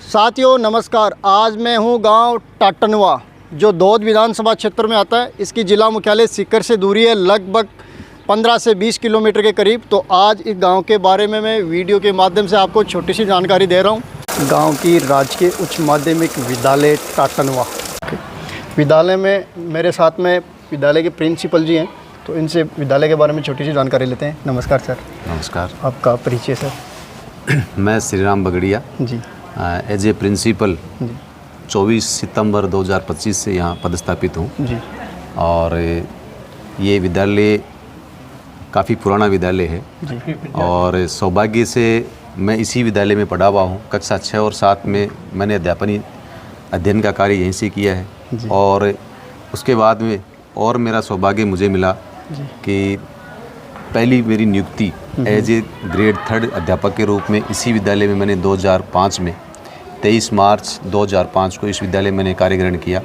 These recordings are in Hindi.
साथियों नमस्कार। आज मैं हूं गांव टाटनवा जो दौद विधानसभा क्षेत्र में आता है। इसकी जिला मुख्यालय सीकर से दूरी है लगभग 15 से 20 किलोमीटर के करीब। तो आज इस गांव के बारे में मैं वीडियो के माध्यम से आपको छोटी सी जानकारी दे रहा हूं। गांव की राजकीय उच्च माध्यमिक विद्यालय टाटनवा विद्यालय में मेरे साथ में विद्यालय के प्रिंसिपल जी हैं, तो इनसे विद्यालय के बारे में छोटी सी जानकारी लेते हैं। नमस्कार सर। नमस्कार। आपका परिचय सर। मैं श्रीराम बगड़िया जी एज ए प्रिंसिपल 24 सितंबर 2025 से यहाँ पदस्थापित हूँ जी। और ये विद्यालय काफ़ी पुराना विद्यालय है जी। और सौभाग्य से मैं इसी विद्यालय में पढ़ा हुआ हूँ। कक्षा 6 और 7 में मैंने अध्ययन का कार्य यहीं से किया है और उसके बाद में और मेरा सौभाग्य मुझे मिला कि पहली मेरी नियुक्ति एज ए ग्रेड 3 अध्यापक के रूप में इसी विद्यालय में मैंने 2005 में 23 मार्च 2005 को इस विद्यालय में मैंने कार्य ग्रहण किया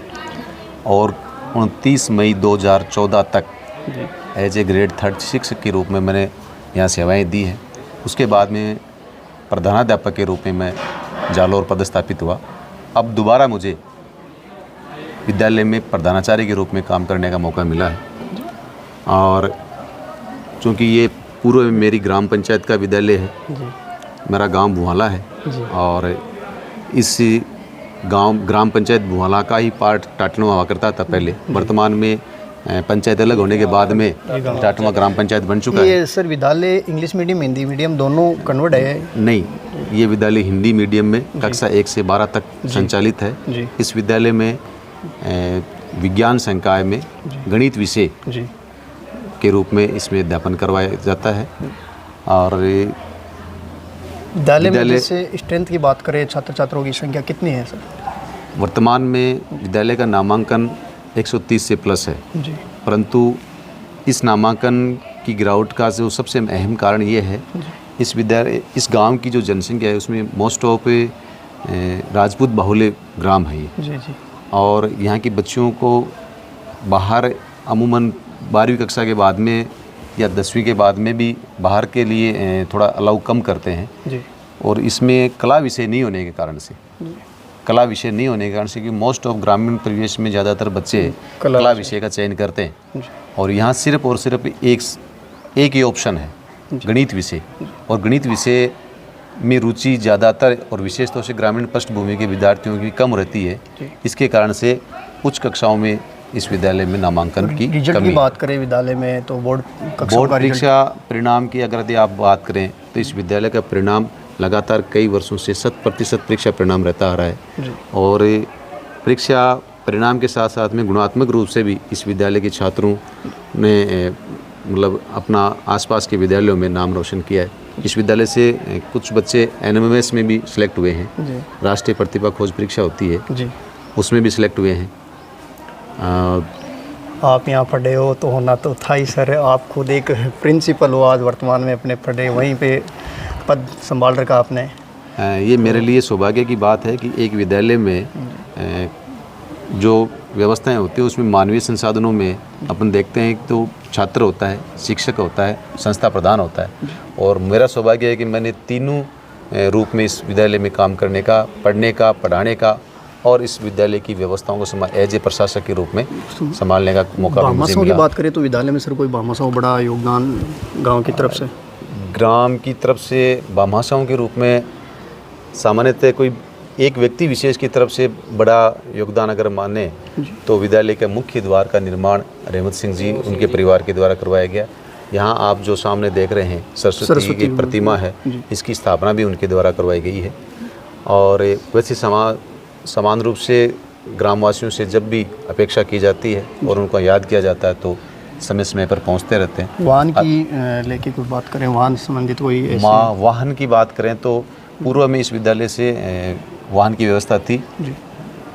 और 29 मई 2014 तक एज ए ग्रेड 3 शिक्षक के रूप में मैंने यहाँ सेवाएं दी हैं। उसके बाद में प्रधानाध्यापक के रूप में मैं जालौर पदस्थापित हुआ। अब दोबारा मुझे विद्यालय में प्रधानाचार्य के रूप में काम करने का मौका मिला है और चूँकि ये पूर्व में मेरी ग्राम पंचायत का विद्यालय है, मेरा गांव भुआला है और इस ग्राम पंचायत भुआला का ही पार्ट टाटनवा हुआ करता था पहले। वर्तमान में पंचायत अलग होने के बाद में टाटनवा ग्राम पंचायत बन चुका है। ये सर विद्यालय इंग्लिश मीडियम हिंदी मीडियम दोनों कन्वर्ट है? नहीं, ये विद्यालय हिंदी मीडियम में कक्षा 1 से 12 तक संचालित है। इस विद्यालय में विज्ञान संकाय में गणित विषय के रूप में इसमें अध्यापन करवाया जाता है। और विद्यालय में जैसे स्ट्रेंथ की बात करें, छात्र छात्रों की संख्या कितनी है सर? वर्तमान में विद्यालय का नामांकन 130 से प्लस है, परंतु इस नामांकन की गिरावट का जो सबसे अहम कारण ये है, इस गांव की जो जनसंख्या है उसमें मोस्ट ऑफ राजपूत बाहुल्य ग्राम है ये और यहाँ की बच्चियों को बाहर अमूमन 12वीं कक्षा के बाद में या 10वीं के बाद में भी बाहर के लिए थोड़ा अलाउ कम करते हैं और इसमें कला विषय नहीं होने के कारण से कि मोस्ट ऑफ ग्रामीण परिवेश में ज़्यादातर बच्चे कला विषय का चयन करते हैं और यहाँ सिर्फ और सिर्फ एक ही ऑप्शन है, गणित विषय। और गणित विषय में रुचि ज़्यादातर और विशेष तौर से ग्रामीण पृष्ठभूमि के विद्यार्थियों की कम रहती है। इसके कारण से उच्च कक्षाओं में इस विद्यालय में नामांकन की कमी। की बात करें विद्यालय में तो बोर्ड परीक्षा परिणाम की अगर यदि आप बात करें तो इस विद्यालय का परिणाम लगातार कई वर्षों से 100% परीक्षा परिणाम रहता आ रहा है और परीक्षा परिणाम के साथ साथ में गुणात्मक रूप से भी इस विद्यालय के छात्रों ने मतलब अपना आसपास के विद्यालयों में नाम रोशन किया है। इस विद्यालय से कुछ बच्चे NMMS में भी सिलेक्ट हुए हैं, राष्ट्रीय प्रतिभा खोज परीक्षा होती है उसमें भी सिलेक्ट हुए हैं। आप यहाँ पढ़े हो तो होना तो था ही सर। आप खुद एक प्रिंसिपल हो, आज वर्तमान में अपने पढ़े वहीं पे पद संभाल रखा आपने। ये मेरे लिए सौभाग्य की बात है कि एक विद्यालय में जो व्यवस्थाएं होती है उसमें मानवीय संसाधनों में अपन देखते हैं तो छात्र होता है, शिक्षक होता है, संस्था प्रधान होता है और मेरा सौभाग्य है कि मैंने तीनों रूप में इस विद्यालय में काम करने का, पढ़ने का, पढ़ाने का और इस विद्यालय की व्यवस्थाओं को एज ए प्रशासक के रूप में संभालने का मौका मुझे मिला। की बात करें तो विद्यालय में सर कोई भामाशाह बड़ा योगदान गांव की तरफ से? ग्राम की तरफ से भामाशाहों के रूप में सामान्यतः कोई एक व्यक्ति विशेष की तरफ से बड़ा योगदान अगर माने तो विद्यालय के मुख्य द्वार का निर्माण रहमत सिंह जी उनके परिवार के द्वारा करवाया गया। यहाँ आप जो सामने देख रहे हैं सरस्वती की प्रतिमा है, इसकी स्थापना भी उनके द्वारा करवाई गई है। और वैसे समान रूप से ग्रामवासियों से जब भी अपेक्षा की जाती है और उनको याद किया जाता है तो समय समय पर पहुंचते रहते हैं। वाहन की लेके कोई बात करें, वाहन संबंधित कोई वाहन की बात करें तो पूर्व में इस विद्यालय से वाहन की व्यवस्था थी।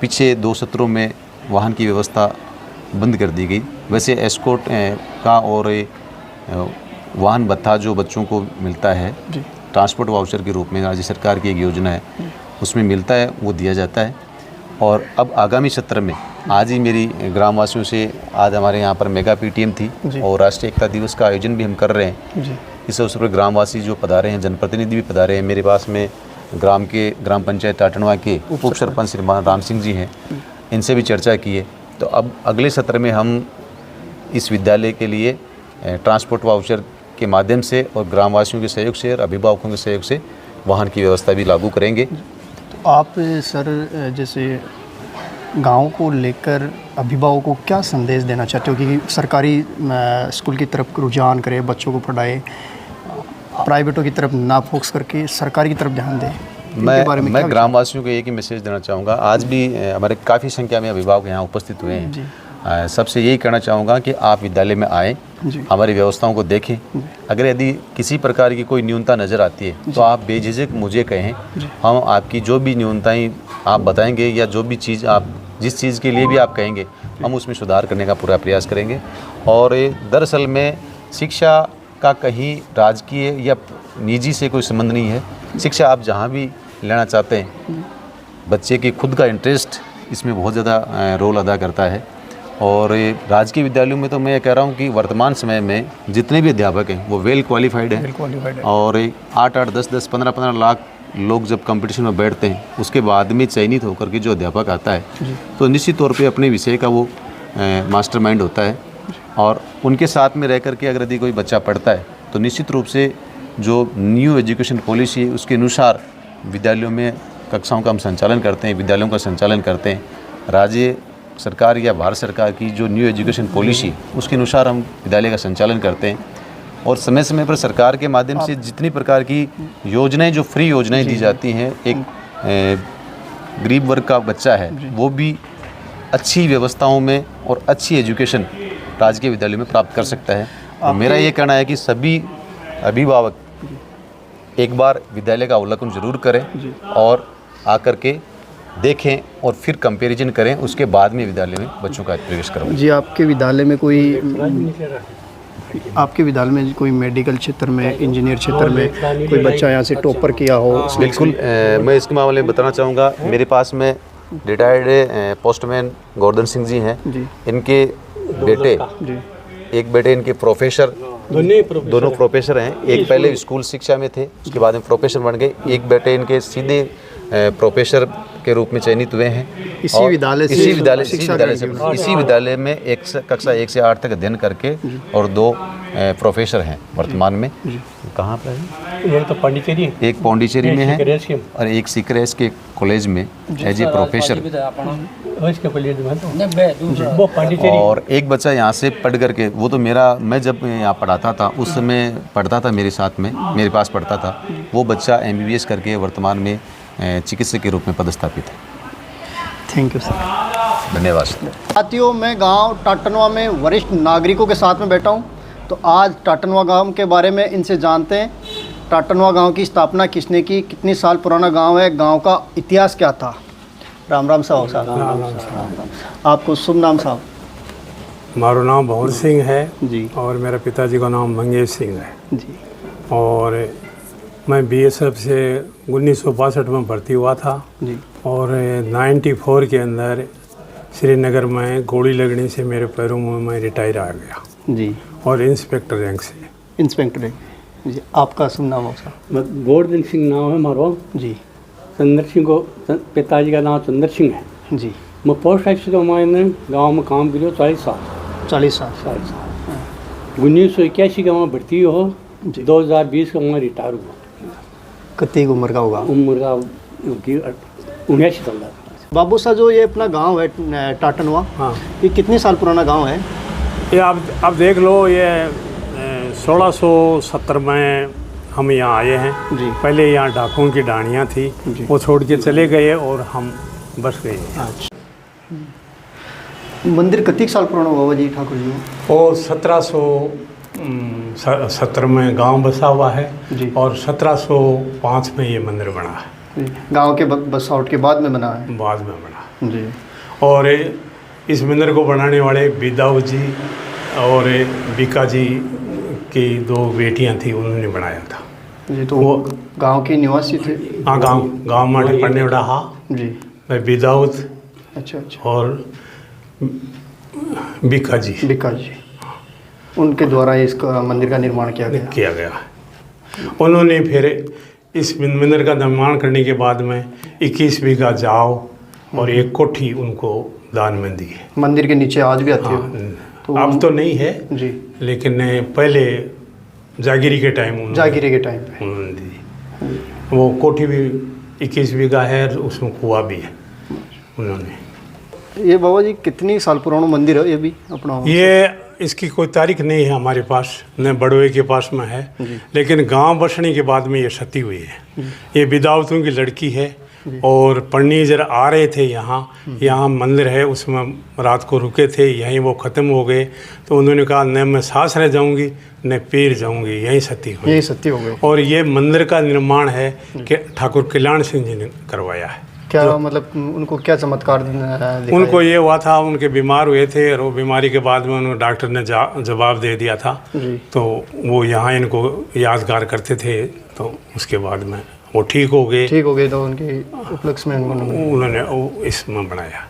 पीछे 2 सत्रों में वाहन की व्यवस्था बंद कर दी गई। वैसे एस्कॉर्ट का और वाहन भत्ता जो बच्चों को मिलता है ट्रांसपोर्ट वाउचर के रूप में, राज्य सरकार की एक योजना है उसमें मिलता है, वो दिया जाता है। और अब आगामी सत्र में आज ही मेरी ग्रामवासियों से आज हमारे यहाँ पर मेगा PTM थी और राष्ट्रीय एकता दिवस का आयोजन भी हम कर रहे हैं। इस अवसर पर ग्रामवासी जो पधारे हैं, जनप्रतिनिधि भी पधारे हैं। मेरे पास में ग्राम पंचायत टाटनवा के उप सरपंच श्रीमान राम सिंह जी हैं, इनसे भी चर्चा की है। तो अब अगले सत्र में हम इस विद्यालय के लिए ट्रांसपोर्ट वाउचर के माध्यम से और ग्रामवासियों के सहयोग से और अभिभावकों के सहयोग से वाहन की व्यवस्था भी लागू करेंगे। तो आप सर जैसे गांव को लेकर अभिभावकों को क्या संदेश देना चाहते हो कि सरकारी स्कूल की तरफ रुझान करे, बच्चों को पढ़ाए, प्राइवेटों की तरफ ना फोकस करके सरकारी की तरफ ध्यान दें? मैं ग्रामवासियों को एक ही मैसेज देना चाहूँगा। आज भी हमारे काफ़ी संख्या में अभिभावक यहाँ उपस्थित हुए हैं। सबसे यही कहना चाहूँगा कि आप विद्यालय में आएँ, हमारी व्यवस्थाओं को देखें। अगर यदि किसी प्रकार की कोई न्यूनता नज़र आती है तो आप बेझिझक मुझे कहें, हम आपकी जो भी न्यूनताएं आप बताएंगे या जो भी चीज़ आप जिस चीज़ के लिए भी आप कहेंगे हम उसमें सुधार करने का पूरा प्रयास करेंगे। और दरअसल में शिक्षा का कहीं राजकीय या निजी से कोई संबंध नहीं है। शिक्षा आप जहाँ भी लेना चाहते हैं, बच्चे के खुद का इंटरेस्ट इसमें बहुत ज़्यादा रोल अदा करता है। और राजकीय विद्यालयों में तो मैं ये कह रहा हूँ कि वर्तमान समय में जितने भी अध्यापक हैं वो वेल क्वालिफाइड हैं। और 8-8, 10-10, 15-15 लाख लोग जब कंपटीशन में बैठते हैं उसके बाद में चयनित होकर के जो अध्यापक आता है तो निश्चित तौर पे अपने विषय का वो मास्टरमाइंड होता है। और उनके साथ में रह करके अगर यदि कोई बच्चा पढ़ता है तो निश्चित रूप से जो न्यू एजुकेशन पॉलिसी है उसके अनुसार विद्यालयों में कक्षाओं का हम संचालन करते हैं, विद्यालयों का संचालन करते हैं। राज्य सरकार या भारत सरकार की जो न्यू एजुकेशन पॉलिसी उसके अनुसार हम विद्यालय का संचालन करते हैं। और समय समय पर सरकार के माध्यम से जितनी प्रकार की योजनाएं, जो फ्री योजनाएं दी जाती हैं, एक गरीब वर्ग का बच्चा है वो भी अच्छी व्यवस्थाओं में और अच्छी एजुकेशन राजकीय विद्यालय में प्राप्त कर सकता है। तो मेरा ये कहना है कि सभी अभिभावक एक बार विद्यालय का अवलोकन जरूर करें और आकर के देखें और फिर कंपैरिजन करें, उसके बाद में विद्यालय में बच्चों का प्रवेश करवाएं। जी, आपके विद्यालय में कोई मेडिकल क्षेत्र में, इंजीनियर क्षेत्र में कोई बच्चा यहाँ से टॉपर किया हो? बिल्कुल, मैं इसके मामले में बताना चाहूँगा। मेरे पास में रिटायर्ड पोस्टमैन गोवर्धन सिंह जी हैं। इनके बेटे, एक बेटे इनके प्रोफेसर, दोनों प्रोफेसर हैं। एक पहले स्कूल शिक्षा में थे, उसके बाद में प्रोफेसर बन गए। एक बेटे इनके सीधे प्रोफेसर के रूप में चयनित हुए हैं। इसी विद्यालय में एक कक्षा 1 से 8 तक अध्ययन करके और 2 प्रोफेसर हैं वर्तमान में। कहाँ पर है? तो पांडिचेरी, एक पांडिचेरी में है और एक सीकरेस के कॉलेज में एज ए प्रोफेसर। और एक बच्चा यहाँ से पढ़ करके, वो तो मैं जब यहाँ पढ़ाता था उस समय पढ़ता था मेरे साथ में, मेरे पास पढ़ता था। वो बच्चा MBBS करके वर्तमान में चिकित्सक के रूप में पदस्थापित है। थैंक यू सर, धन्यवाद। साथियों, मैं गांव टाटनवा में वरिष्ठ नागरिकों के साथ में बैठा हूं। तो आज टाटनवा गांव के बारे में इनसे जानते हैं। टाटनवा गांव की स्थापना किसने की, कितनी साल पुराना गांव है, गांव का इतिहास क्या था? राम राम साहब। आपको शुभ नाम साहब? मारो नाम भंवर सिंह है जी, और मेरा पिताजी का नाम मंगेश सिंह है जी। और मैं BSF से 1962 में भर्ती हुआ था जी। और 94 के अंदर श्रीनगर में गोली लगने से मेरे पैरों में मैं रिटायर आ गया जी, और इंस्पेक्टर रैंक से। इंस्पेक्टर है जी। आपका शुभ नाम हो साहब? गोवर्धन सिंह नाम है मारो जी। चंद्र सिंह को, पिताजी का नाम चंद्र सिंह है जी। मैं पोस्ट ऑफिस का मैंने गाँव में काम करो 40 साल। 40 साल। 1981 का मैं भर्ती हो, 2020 का मैं रिटायर हुआ। कितनी उम्र का होगा? उम्र का 19 साल। बाबू साहब, जो ये अपना गांव है टाटनवा, हाँ, ये कितने साल पुराना गांव है? ये आप देख लो, ये 1670 में हम यहाँ आए हैं जी। पहले यहाँ डाकुओं की डाणियाँ थी, वो छोड़ के चले गए और हम बस गए। अच्छा, मंदिर कितने साल पुराना हुआ जी ठाकुर जी? वो 1770 में गांव बसा हुआ है जी। और 1705 में ये मंदिर बना है। गांव के बसावट के बाद में बना है? बाद में बना जी। और इस मंदिर को बनाने वाले बिदाऊ जी और बीका जी की 2 बेटियां थी, उन्होंने बनाया था जी। तो वो गांव के निवासी थे? हाँ, गांव में पढ़ने वाला। हाँ जी। मैं बिदाऊत। अच्छा। और बीका जी उनके द्वारा इसका मंदिर का निर्माण किया गया। उन्होंने फिर इस मंदिर का निर्माण करने के बाद में 21 बीघा जाओ और एक कोठी उनको दान में दी है। मंदिर के नीचे आज भी आती है तो अब तो नहीं है जी, लेकिन पहले जागीरी के टाइम जागीरे के टाइम पे उन्होंने दी। वो कोठी भी 21 बीघा है, उसमें कुआं भी है उन्होंने। ये बाबा जी कितनी साल पुराना मंदिर है ये भी अपना? ये इसकी कोई तारीख नहीं है हमारे पास, न बड़ोए के पास में है, लेकिन गांव बसने के बाद में ये सती हुई है। ये विदावतों की लड़की है और पढ़नी जरा आ रहे थे यहाँ मंदिर है, उसमें रात को रुके थे, यहीं वो ख़त्म हो गए। तो उन्होंने कहा न मैं सास रह जाऊँगी न पीर जाऊँगी, यहीं सती हुई। यही सत्य हो गई। और ये मंदिर का निर्माण है कि ठाकुर कल्याण सिंह जी ने करवाया है। क्या मतलब उनको क्या चमत्कार दिखाया? उनको ये हुआ था, उनके बीमार हुए थे और वो बीमारी के बाद में उन्होंने डॉक्टर ने जवाब दे दिया था जी। तो वो यहाँ इनको यादगार करते थे। तो उसके बाद में वो ठीक हो गए तो उनके उपलक्ष्य में उन्होंने वो इसमें बनाया।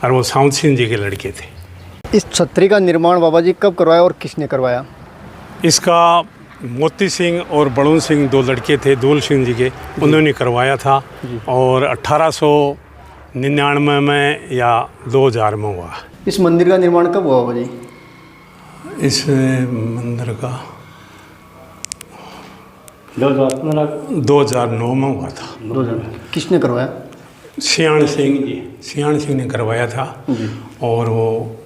और वो साउंड सिंह जी के लड़के थे। इस छतरी का निर्माण बाबा जी कब करवाया और किसने करवाया? इसका मोती सिंह और बड़ून सिंह दो लड़के थे, दूल सिंह जी के, उन्होंने करवाया था। और 1899 में या 2000 में हुआ। इस मंदिर का निर्माण कब हुआ बाबा जी? इस मंदिर का 2009 में हुआ था। 2000 किसने करवाया? सियाण सिंह ने करवाया था। और वो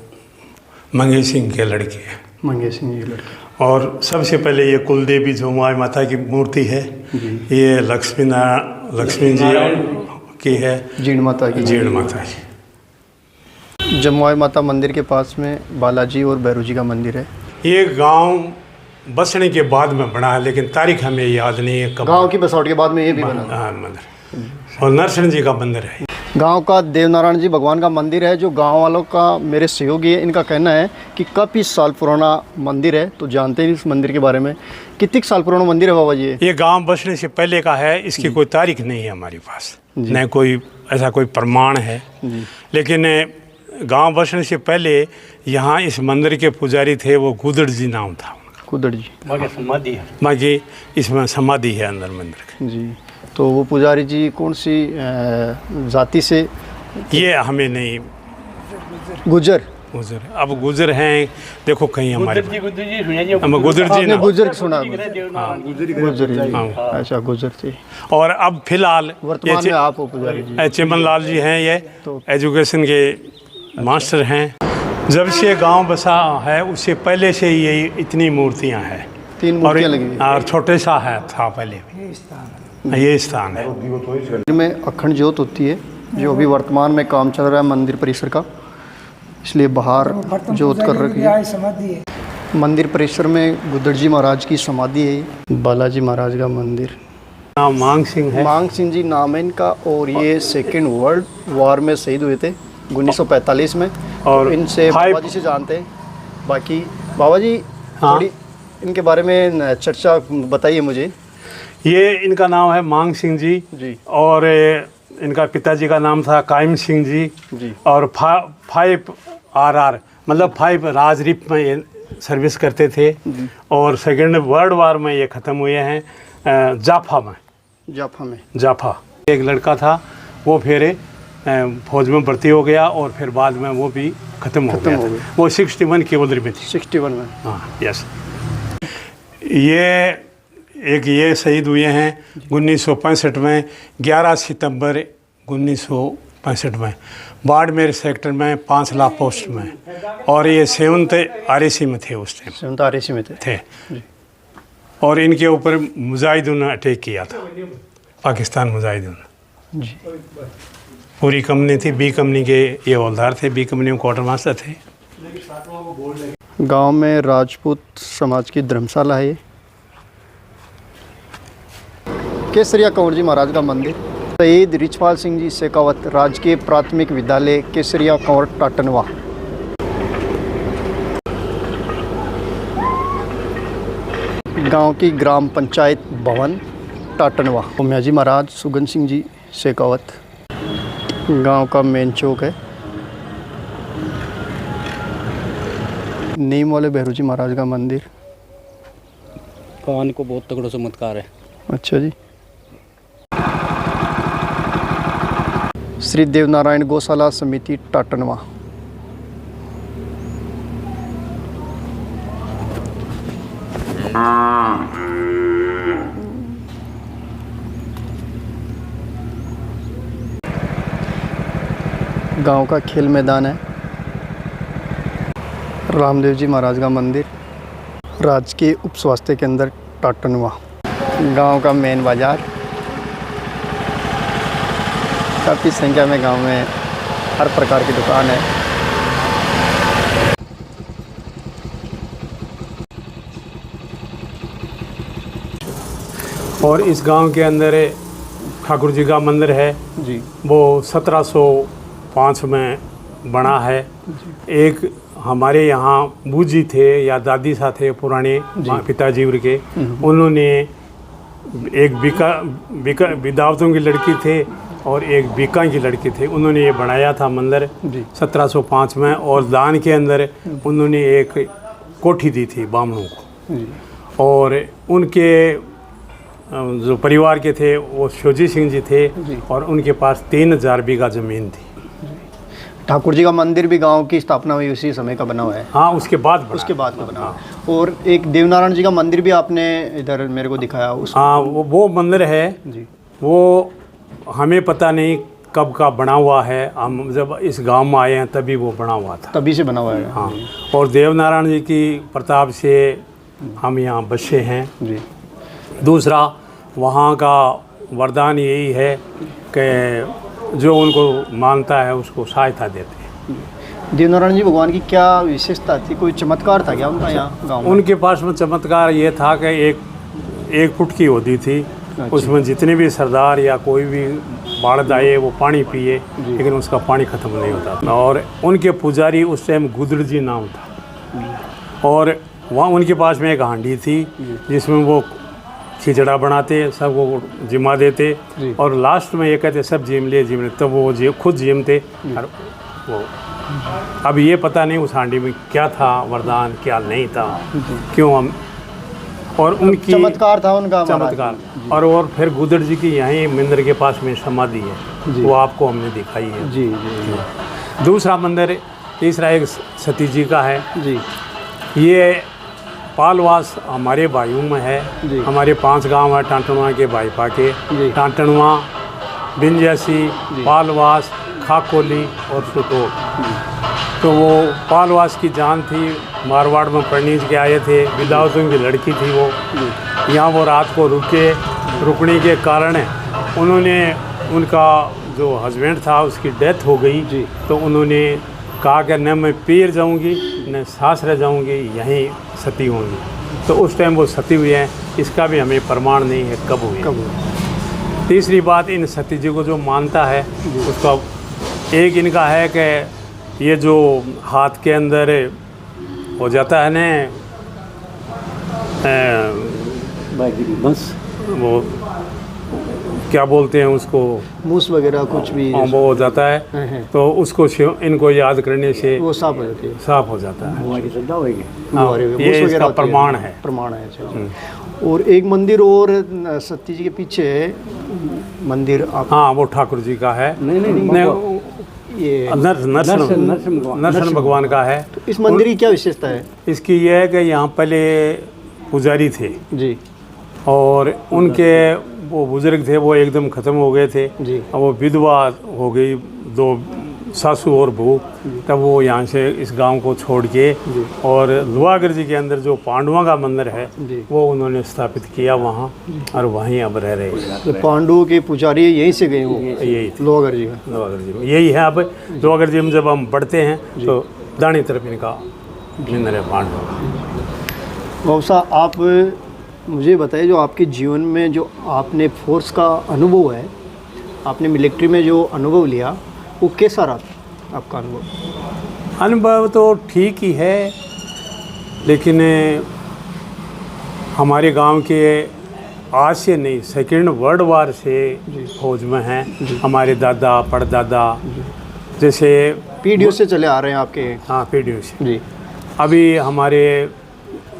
मंगे सिंह के लड़के हैं। मंगे सिंह जी लड़के। और सबसे पहले ये कुल देवी जमुआई माता की मूर्ति है, ये लक्ष्मी जी की है, जीण माता की। जीण माता की। जमुआई माता मंदिर के पास में बालाजी और भैरू जी का मंदिर है। ये गांव बसने के बाद में बना है, लेकिन तारीख हमें याद नहीं है कब। गांव की बसावट के बाद में ये भी बना। हाँ, मंदिर। और नरसिंह जी का मंदिर है। गांव का देवनारायण जी भगवान का मंदिर है, जो गांव वालों का मेरे सहयोगी है, इनका कहना है कि काफ़ी साल पुराना मंदिर है। तो जानते हैं इस मंदिर के बारे में, कितने साल पुराना मंदिर है बाबा जी? ये गांव बसने से पहले का है, इसकी कोई तारीख नहीं है हमारे पास, न कोई ऐसा कोई प्रमाण है। लेकिन गांव बसने से पहले यहाँ इस मंदिर के पुजारी थे, वो गुदड़ जी नाम था उनका। गुदड़ जी। बाकी इसमें समाधि है अंदर मंदिर के। जी। तो वो पुजारी जी कौन सी जाति से? ये हमें नहीं। गुजर। अब गुजर हैं, देखो कहीं हमारे गुजर जी ना। गुजर सुना? गुजर जी। अच्छा, गुजर जी। और अब फिलहाल वर्तमान में आप हो पुजारी जी? चिमन लाल जी हैं, ये एजुकेशन के मास्टर हैं। जब से गांव बसा है उससे पहले से ये इतनी मूर्तियां हैं। 3 मूर्तियां लगी हुई। और छोटे सा है था पहले, ये स्थान है। मंदिर में अखंड ज्योत होती है, जो अभी वर्तमान में काम चल रहा है मंदिर परिसर का, इसलिए बाहर ज्योत कर रखी है। मंदिर परिसर में गुदड़ जी महाराज की समाधि है। बालाजी महाराज का मंदिर। नाम मांग सिंह है। मांग सिंह जी नाम है इनका, और ये सेकेंड वर्ल्ड वॉर में शहीद हुए थे 1945 में। और इनसे बाबा जी से जानते हैं। बाकी बाबा जी थोड़ी इनके बारे में चर्चा बताइए मुझे। ये इनका नाम है मांग सिंह जी। और इनका पिताजी का नाम था कायम सिंह जी। और 5 RR मतलब 5 राजरिप में ये सर्विस करते थे। और सेकेंड वर्ल्ड वार में ये ख़त्म हुए हैं जाफा। एक लड़का था, वो फिर फौज में भर्ती हो गया और फिर बाद में वो भी ख़त्म हो गया। वो 61 की उम्र में थी। 61 में। हाँ, यस। ये शहीद हुए हैं 1965 में, 11 सितंबर 1965 में, बाड़मेर सेक्टर में 5 लाख पोस्ट में। और ये 7th RAC में थे उस टाइम। 7th RAC में थे। और इनके ऊपर मुजाहिदों ने अटैक किया था, पाकिस्तान मुजाहिदों ने। पूरी कंपनी थी, B कंपनी के ये हवलदार थे, B कंपनी में क्वार्टर मास्टर थे। गांव में राजपूत समाज की धर्मशाला है। केसरिया कंवर जी महाराज का मंदिर। शहीद रिछपाल सिंह जी शेखावत राजकीय प्राथमिक विद्यालय केसरिया कंवर टाटनवा। गांव की ग्राम पंचायत भवन टाटनवा। उमिया जी महाराज सुगन सिंह जी शेखावत। गांव का मेन चौक है। नीम वाले भैरू जी महाराज का मंदिर। भगवान को बहुत तगड़ा चमत्कार है। अच्छा जी। श्री देवनारायण गौशाला समिति टाटनवा। गांव का खेल मैदान है, रामदेव जी महाराज का मंदिर, राजकीय उप स्वास्थ्य केंद्र टाटनवा। गांव का मेन बाज़ार, काफ़ी संख्या में गांव में हर प्रकार की दुकान है। और इस गांव के अंदर ठाकुर जी का मंदिर है जी, वो 1705 में बना है। एक हमारे यहाँ बूजी थे या दादी सा थे पुराने पिताजी के, उन्होंने एक विदावतों की लड़की थे और एक बीका की लड़की थे, उन्होंने ये बनाया था मंदिर 1705 में। और दान के अंदर उन्होंने एक कोठी दी थी बामणों को। और उनके जो परिवार के थे वो शोजी सिंह जी थे और उनके पास 3000 बीघा ज़मीन थी। ठाकुर जी का मंदिर भी गांव की स्थापना हुई उसी समय का बना हुआ है। हाँ, उसके बाद का बना हुआ है। और एक देवनारायण जी का मंदिर भी आपने इधर मेरे को दिखाया उस। हाँ, वो मंदिर है जी, वो हमें पता नहीं कब का बना हुआ है। हम जब इस गांव में आए हैं तभी वो बना हुआ था, तभी से बना हुआ है। हाँ, और देवनारायण जी की प्रताप से हम यहाँ बसे हैं जी। दूसरा, वहाँ का वरदान यही है कि जो उनको मानता है उसको सहायता देते हैं। देवनारायण जी भगवान की क्या विशेषता थी, कोई चमत्कार था क्या उनका यहाँ गाँव में? उनके पास में चमत्कार ये था कि एक फुट की होती थी, उसमें जितने भी सरदार या कोई भी बाढ़ आए वो पानी पिए, लेकिन उसका पानी ख़त्म नहीं होता था। और उनके पुजारी उस टाइम गुदड़ जी नाम था। और वहाँ उनके पास में एक हांडी थी जिसमें वो खिचड़ा बनाते, सबको जिमा देते और लास्ट में ये कहते सब जिम ले तब तो वो खुद जिमते। और वो अब ये पता नहीं उस हांडी में क्या था वरदान, क्या नहीं था, क्यों हम। और उनकी चमत्कार था उनका, चमत्कार। और फिर गुदड़ जी की यहीं मंदिर के पास में समाधि है, वो आपको हमने दिखाई है। जी जी। दूसरा मंदिर, तीसरा एक सती जी का है जी। ये पालवास हमारे भाइयों में है। हमारे 5 गांव है टाटनवा के भाईपा के, टाटनवा, बिंजासी, पालवास, खाकोली और सुटोर। तो वो पालवास की जान थी, मारवाड़ में पढ़ने के आए थे, विदावतों की लड़की थी वो। यहाँ वो रात को रुकने के कारण उन्होंने, उनका जो हस्बैंड था उसकी डेथ हो गई, तो उन्होंने कहा कि न मैं पीर जाऊंगी न सास रह जाऊंगी, यहीं सती होंगी। तो उस टाइम वो सती हुई हैं, इसका भी हमें प्रमाण नहीं है कब हुई। तीसरी बात, इन सती जी को जो मानता है उसका एक इनका है कि ये जो हाथ के अंदर हो जाता है न बस वो क्या बोलते हैं उसको, मूस वगैरह कुछ भी वो हो जाता है, तो उसको इनको याद करने से वो साफ हो जाती है, साफ हो जाता है। हमारी श्रद्धा होगी। हाँ, ये इसका प्रमाण है। प्रमाण है। अच्छा। और एक मंदिर और सती जी के पीछे मंदिर आप। हाँ, वो ठाकुर जी का है। नहीं, ये नरसिंह भगवान का है। तो इस मंदिर की क्या विशेषता है? इसकी यह है कि यहाँ पहले पुजारी थे जी, और उनके वो बुजुर्ग थे, वो एकदम ख़त्म हो गए थे जी। अब वो विधवा हो गई, 2 सासू और बहू, तब वो यहाँ से इस गांव को छोड़ के और लुआगर जी के अंदर जो पांडवों का मंदिर है वो उन्होंने स्थापित किया वहाँ, और वहीं अब रह रहे हैं। तो पांडवों के पुजारी यहीं से गए वो, यही थे लोहागर जी का। लोहागर जी में यही है। अब लोहागर जी में जब हम बढ़ते हैं तो दाहिनी तरफ इनका मंदिर है पांडव। मौसा, आप मुझे बताइए, जो आपके जीवन में जो आपने फोर्स का अनुभव है, आपने मिलिट्री में जो अनुभव लिया, वो कैसा रहा आपका अनुभव? अनुभव तो ठीक ही है, लेकिन हमारे गांव के आज से नहीं, 2nd वर्ल्ड वार से फौज में हैं हमारे दादा परदादा, जैसे पीढ़ियों से चले आ रहे हैं आपके। हाँ, पीढ़ियों से जी। अभी हमारे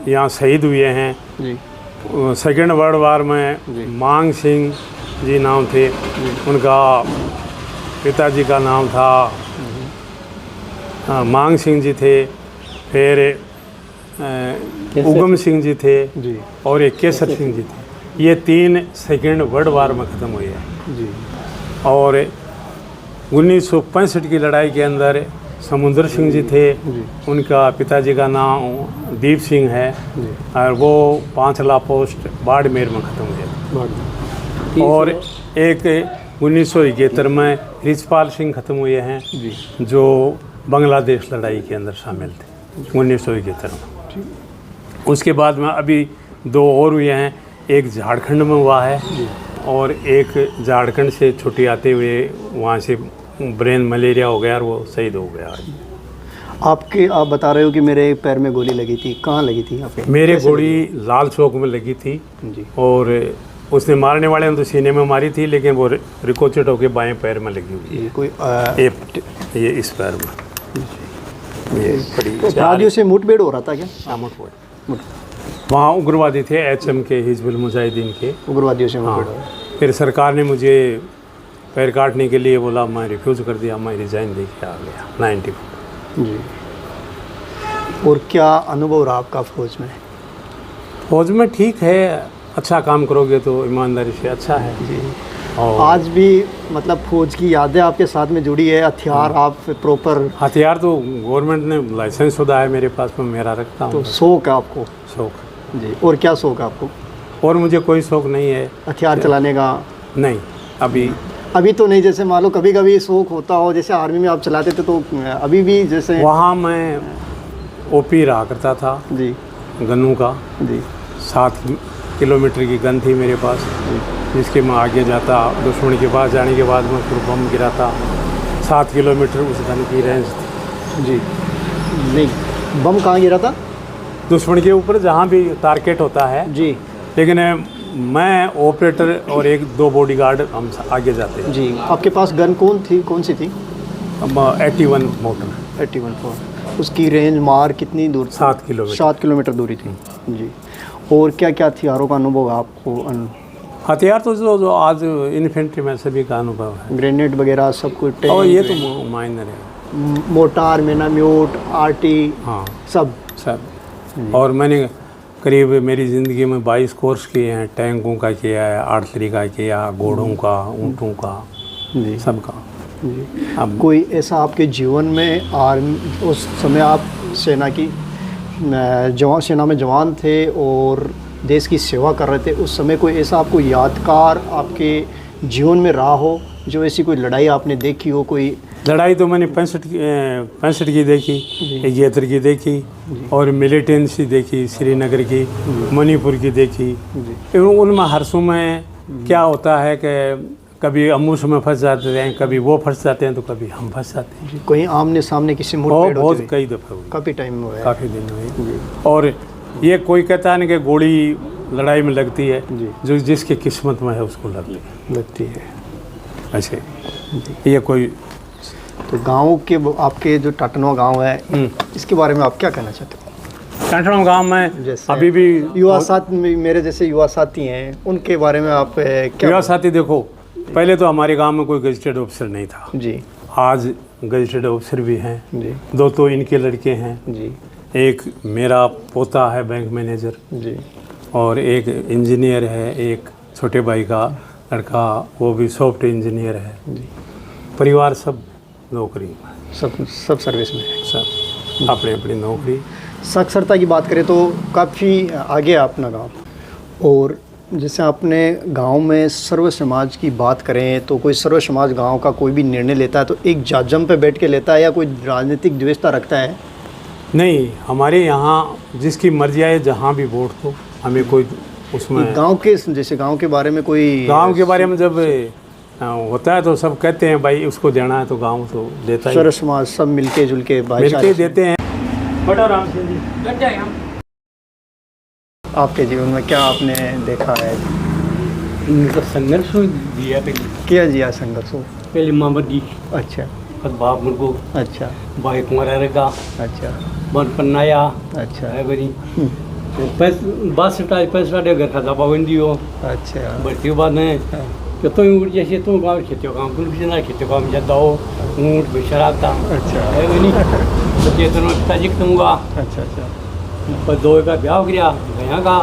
यहाँ शहीद हुए हैं जी। 2nd वर्ल्ड वार में मांग सिंह जी नाम थे उनका, पिताजी का नाम था मांग सिंह जी थे, फिर उगम सिंह जी थे जी और एक केसर सिंह जी थे। ये 3 सेकेंड वर्ल्ड वार में ख़त्म हुए हैं। जी और 1965 की लड़ाई के अंदर समुंदर सिंह जी थे, उनका पिताजी का नाम दीप सिंह है और वो 5 पोस्ट बाड़मेर में ख़त्म हुए। और एक 1971 में रिचपाल सिंह ख़त्म हुए हैं जो बांग्लादेश लड़ाई के अंदर शामिल थे 1971 में। उसके बाद में अभी 2 और हुए हैं, एक झारखंड में हुआ है और एक झारखंड से छुट्टी आते हुए वहाँ से ब्रेन मलेरिया हो गया और वो शहीद हो गया। आप बता रहे हो कि मेरे पैर में गोली लगी थी, कहाँ लगी थी आपके? मेरे गोली लाल चौक में लगी थी जी और उसने मारने वाले ने तो सीने में मारी थी, लेकिन वो रिकोचेट होकर बाएं पैर में लगी हुई है। ये कोई ये इस पैर में ये बड़ी अपराधियों से मुठभेड़ हो रहा था क्या? शामक हुए। वहाँ उग्रवादी थे HM के, हिजबुल मुजाहिदीन के उग्रवादियों से हाँ। मुठभेड़ हो रहा। फिर सरकार ने मुझे पैर काटने के लिए बोला, मैं रिफ्यूज़ कर दिया, मैं रिज़ाइन दे के आ गया 94। जी और क्या अनुभव रहा आपका फौज में? फौज में ठीक है, अच्छा काम करोगे तो ईमानदारी से अच्छा है जी और आज भी मतलब फौज की यादें आपके साथ में जुड़ी है? हथियार आप प्रॉपर? हथियार तो गवर्नमेंट ने लाइसेंस शुदा है मेरे पास में, मेरा रखता तो हूँ। शौक है आपको? शौक जी और क्या शौक है आपको? और मुझे कोई शौक नहीं है हथियार चलाने का? नहीं अभी तो नहीं, जैसे मान लो कभी कभी शौक होता हो, जैसे आर्मी में आप चलाते थे तो अभी भी जैसे? वहाँ मैं OP रहा करता था जी गन्नू का। जी 7 किलोमीटर की गन थी मेरे पास, जिसके मैं आगे जाता, दुश्मन के पास जाने के बाद मैं फिर बम गिराता। 7 किलोमीटर उस गन की रेंज थी। जी नहीं, बम कहाँ गिरा था? दुश्मन के ऊपर जहाँ भी टारगेट होता है जी। लेकिन मैं ऑपरेटर और 1-2 बॉडीगार्ड हम आगे जाते हैं। जी आपके पास गन कौन सी थी? 81 मोटर 81 उसकी रेंज मार कितनी दूर? 7 किलोमीटर। 7 किलोमीटर दूरी थी जी। और क्या क्या हथियारों का अनुभव है आपको? हथियार तो जो आज इन्फेंट्री में सभी का अनुभव है, ग्रेनेड वगैरह सब कुछ? और ये तो माइनर है, मोटार, मिनाम्यूट, RT हाँ सब। और मैंने करीब मेरी ज़िंदगी में 22 कोर्स किए हैं। टैंकों का किया है, आर्टिलरी का किया, घोड़ों का, ऊँटों का, जी सब का। जी अब कोई ऐसा आपके जीवन में आर्मी, उस समय आप सेना में जवान थे और देश की सेवा कर रहे थे, उस समय कोई ऐसा आपको यादगार आपके जीवन में रहा हो, जो ऐसी कोई लड़ाई आपने देखी हो? कोई लड़ाई तो मैंने 65 की देखी, 71 की देखी और मिलिटेंसी देखी, श्रीनगर की, मणिपुर की देखी। उनमें हर समय क्या होता है कि कभी अमूस में फंस जाते हैं, कभी वो फंस जाते हैं, तो कभी हम फंस जाते हैं। कहीं आमने सामने किसी मुठभेड़ बहुत होती? कई दफ़ा हुई, काफ़ी टाइम हुआ है? काफ़ी दिन हुई। और ये कोई कहता है कि गोली लड़ाई में लगती है, जो जिसकी किस्मत में है उसको लगती है। ऐसे ये कोई तो गांव के आपके जो टाटनवा गांव है, इसके बारे में आप क्या कहना चाहते हो? टाटनवा गांव में जैसे अभी भी युवा साथी, मेरे जैसे युवा साथी हैं, उनके बारे में आप क्या? युवा साथी देखो, पहले तो हमारे गांव में कोई गजेटेड ऑफिसर नहीं था जी। आज गजेटेड ऑफिसर भी हैं जी। 2 तो इनके लड़के हैं जी। एक मेरा पोता है बैंक मैनेजर जी। और एक इंजीनियर है, एक छोटे भाई का लड़का वो भी सॉफ्टवेयर इंजीनियर है जी। परिवार सब नौकरी, सब सर्विस में है, सब अपनी अपनी नौकरी। साक्षरता की बात करें तो काफ़ी आगे है अपना गांव। और जैसे आपने गांव में सर्व समाज की बात करें तो कोई सर्व समाज गांव का कोई भी निर्णय लेता है तो एक जाजम पे बैठ के लेता है या कोई राजनीतिक द्वेषता रखता है? नहीं, हमारे यहाँ जिसकी मर्जी आए जहाँ भी वोट हो, हमें कोई उसमें गांव के, जैसे गांव के बारे में कोई, गांव के बारे में जब होता है तो सब कहते हैं भाई उसको देना है तो गांव तो देता ही, सर्व समाज सब मिलके जुल के मिलके देते हैं। बड़ा आराम से जी लग जाए। हम आपके जीवन में क्या आपने देखा है? इनका संघर्ष दिया क्या जिया संघर्ष हो? पहले मामद जी, अच्छा फिर बाप मुर्गो, अच्छा भाई कुमार रहेगा, अच्छा बन पन्नाया, अच्छा है बरी बस 62 पैसा घर का दबा बन दियो। अच्छा बढ़ती बाद में कि तो ऊँट जैसे तो गाँव खेती काम कुल भी ना खेती काम जाता हो ऊँट भी शराब था अच्छा है वो नहीं तो ये दोनों पिताजी खत्म अच्छा अच्छा पर दो का ब्याह हो गया यहाँ का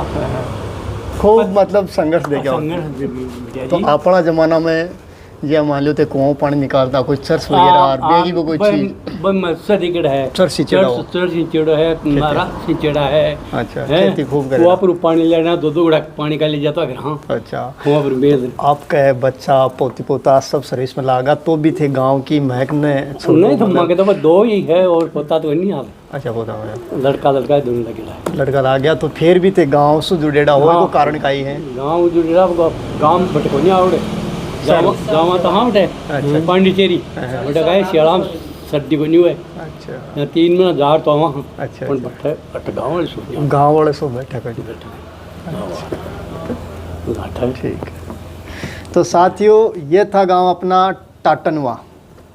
खूब मतलब संघर्ष देखा संघर्ष बिटिया तो जी अपना जमाना में ये मान लो ते कुआं पानी निकालता कोई चर्च वगैरह और बेगी को कोई चीज सर्टिफिकेट है चर्च सिंचेड़ा हो। चर्च सिंचेड़ा है नारा सिंचेड़ा है अच्छा हैं? खेती खूब करे कुआं पर पानी लेना दो गुड़ा पानी का ले जाता घर हाँ अच्छा कुआं पर बेद आपका है बच्चा पोती पोता सब सर्विस में लागा तो भी थे गांव की महक ने नहीं तो मांगे तो बस दो ही है और पोता तो नहीं आता अच्छा पोता हो गया लड़का लड़का दोनों लगेला है लड़का ला गया तो फिर भी थे गांव से जुड़ेड़ा हो हाँ। तो कारण का ही है गाँव जो रहा गाँव भटको नहीं आवड़े गाँव तो हाँ उठे अच्छा। पांडिचेरी बेटा गए शियालाम सर्दी को नहीं हुए अच्छा 3 महीना जार तो वहाँ अच्छा पण बट्टे बट्टे गाँव वाले सो गांव वाले सो बैठा कर घाटा ठीक है तो साथियों ये था गांव अपना टाटनवा